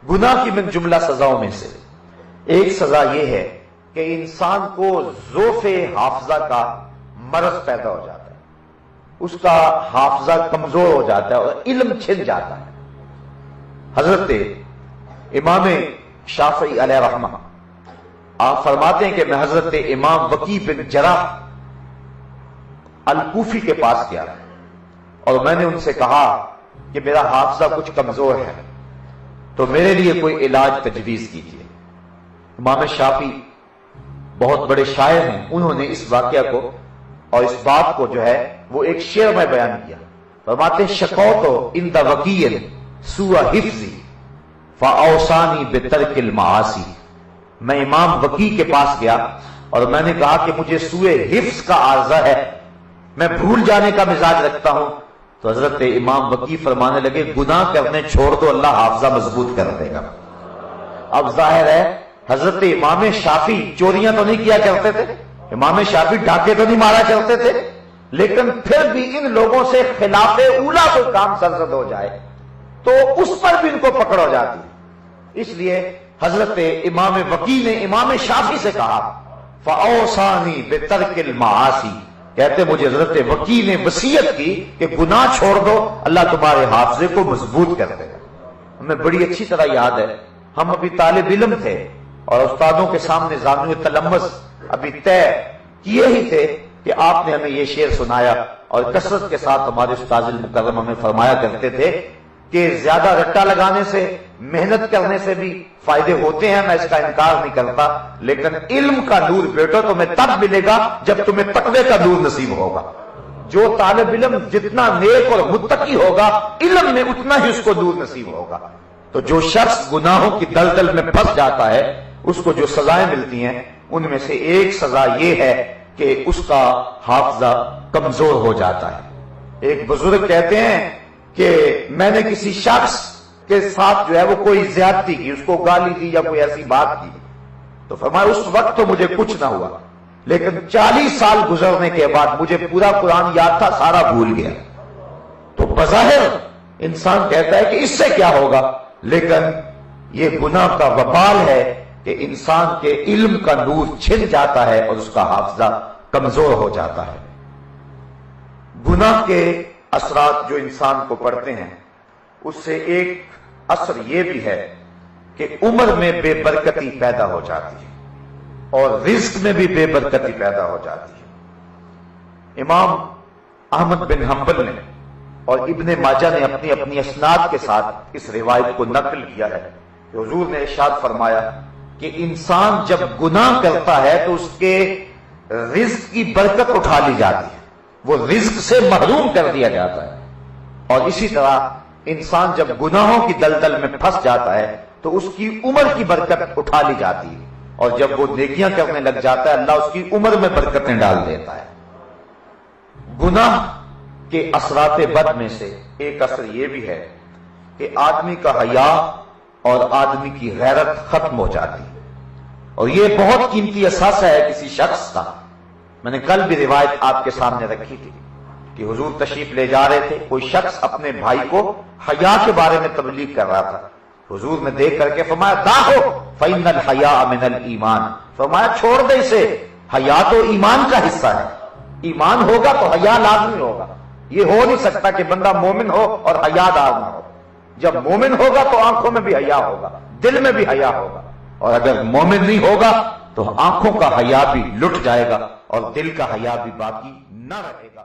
گناہ کی من جملہ سزاؤں میں سے ایک سزا یہ ہے کہ انسان کو ضعف حافظہ کا مرض پیدا ہو جاتا ہے، اس کا حافظہ کمزور ہو جاتا ہے اور علم چھن جاتا ہے۔ حضرت امام شافعی علیہ رحمہ آپ فرماتے ہیں کہ میں حضرت امام وکیع بن جراح الکوفی کے پاس گیا اور میں نے ان سے کہا کہ میرا حافظہ کچھ کمزور ہے تو میرے لیے کوئی علاج تجویز کیجیے۔ امام شافعی بہت بڑے شاعر ہیں، انہوں نے اس واقعہ کو اور اس بات کو جو ہے وہ ایک شعر میں بیان کیا۔ فرماتے شکوت عند وکیع سوء حفظی فاوصانی بترک المعاصی، میں امام وکیع کے پاس گیا اور میں نے کہا کہ مجھے سوء حفظ کا عارضہ ہے، میں بھول جانے کا مزاج رکھتا ہوں۔ تو حضرت امام وکیع فرمانے لگے گناہ کرنے چھوڑ دو، اللہ حافظہ مضبوط کر دے گا۔ اب ظاہر ہے حضرت امام شافعی چوریاں تو نہیں کیا کرتے تھے، امام شافعی ڈاکے تو نہیں مارا کرتے تھے، لیکن پھر بھی ان لوگوں سے خلاف اولا کوئی کام سرزد ہو جائے تو اس پر بھی ان کو پکڑ ہو جاتی۔ اس لیے حضرت امام وکیع نے امام شافعی سے کہا فاوصانی بترک المعاصی، کہتے مجھے حضرت وکیع نے وصیت کی کہ گناہ چھوڑ دو، اللہ تمہارے حافظے کو مضبوط کر دے گا۔ ہمیں بڑی اچھی طرح یاد ہے، ہم ابھی طالب علم تھے اور استادوں کے سامنے زانو تلمس ابھی طے کیے ہی تھے کہ آپ نے ہمیں یہ شعر سنایا، اور کثرت کے ساتھ ہمارے استاد المکرم ہمیں فرمایا کرتے تھے کہ زیادہ رٹا لگانے سے، محنت کرنے سے بھی فائدے ہوتے ہیں، میں اس کا انکار نہیں کرتا، لیکن علم کا نور بیٹا تمہیں تب ملے گا جب تمہیں تقوی کا نور نصیب ہوگا۔ جو طالب علم جتنا نیک اور متقی ہوگا، علم میں اتنا ہی اس کو نور نصیب ہوگا۔ تو جو شخص گناہوں کی دلدل میں پھنس جاتا ہے اس کو جو سزائیں ملتی ہیں ان میں سے ایک سزا یہ ہے کہ اس کا حافظہ کمزور ہو جاتا ہے۔ ایک بزرگ کہتے ہیں کہ میں نے کسی شخص کے ساتھ جو ہے وہ کوئی زیادتی کی، اس کو گالی دی یا کوئی ایسی بات کی، تو فرمایا اس وقت تو مجھے کچھ نہ ہوا، لیکن 40 سال گزرنے کے بعد مجھے پورا قرآن یاد تھا، سارا بھول گیا۔ تو بظاہر انسان کہتا ہے کہ اس سے کیا ہوگا، لیکن یہ گناہ کا وبال ہے کہ انسان کے علم کا نور چھن جاتا ہے اور اس کا حافظہ کمزور ہو جاتا ہے۔ گناہ کے اثرات جو انسان کو پڑتے ہیں اس سے ایک اثر یہ بھی ہے کہ عمر میں بے برکتی پیدا ہو جاتی ہے اور رزق میں بھی بے برکتی پیدا ہو جاتی ہے۔ امام احمد بن حنبل نے اور ابن ماجہ نے اپنی اپنی اسناد کے ساتھ اس روایت کو نقل کیا ہے کہ حضور نے ارشاد فرمایا کہ انسان جب گناہ کرتا ہے تو اس کے رزق کی برکت اٹھا لی جاتی ہے، وہ رزق سے محروم کر دیا جاتا ہے، اور اسی طرح انسان جب گناہوں کی دلدل میں پھنس جاتا ہے تو اس کی عمر کی برکت اٹھا لی جاتی ہے، اور جب وہ نیکیاں کرنے لگ جاتا ہے اللہ اس کی عمر میں برکتیں ڈال دیتا ہے۔ گناہ کے اثرات بد میں سے ایک اثر یہ بھی ہے کہ آدمی کا حیا اور آدمی کی غیرت ختم ہو جاتی ہے، اور یہ بہت قیمتی اثاثہ ہے کسی شخص کا۔ میں نے کل بھی روایت آپ کے سامنے رکھی تھی کہ حضور تشریف لے جا رہے تھے، کوئی شخص اپنے بھائی کو حیا کے بارے میں تبلیغ کر رہا تھا، حضور نے دیکھ کر کے فرمایا داہو فإن الحیاء من الایمان، فرمایا چھوڑ دے اسے، حیا تو ایمان کا حصہ ہے، ایمان ہوگا تو حیا لازمی ہوگا، یہ ہو نہیں سکتا کہ بندہ مومن ہو اور حیا دار نہ ہو۔ جب مومن ہوگا تو آنکھوں میں بھی حیا ہوگا، دل میں بھی حیا ہوگا، اور اگر مومن نہیں ہوگا تو آنکھوں کا حیا بھی لٹ جائے گا اور دل کا حیا بھی باقی نہ رہے گا۔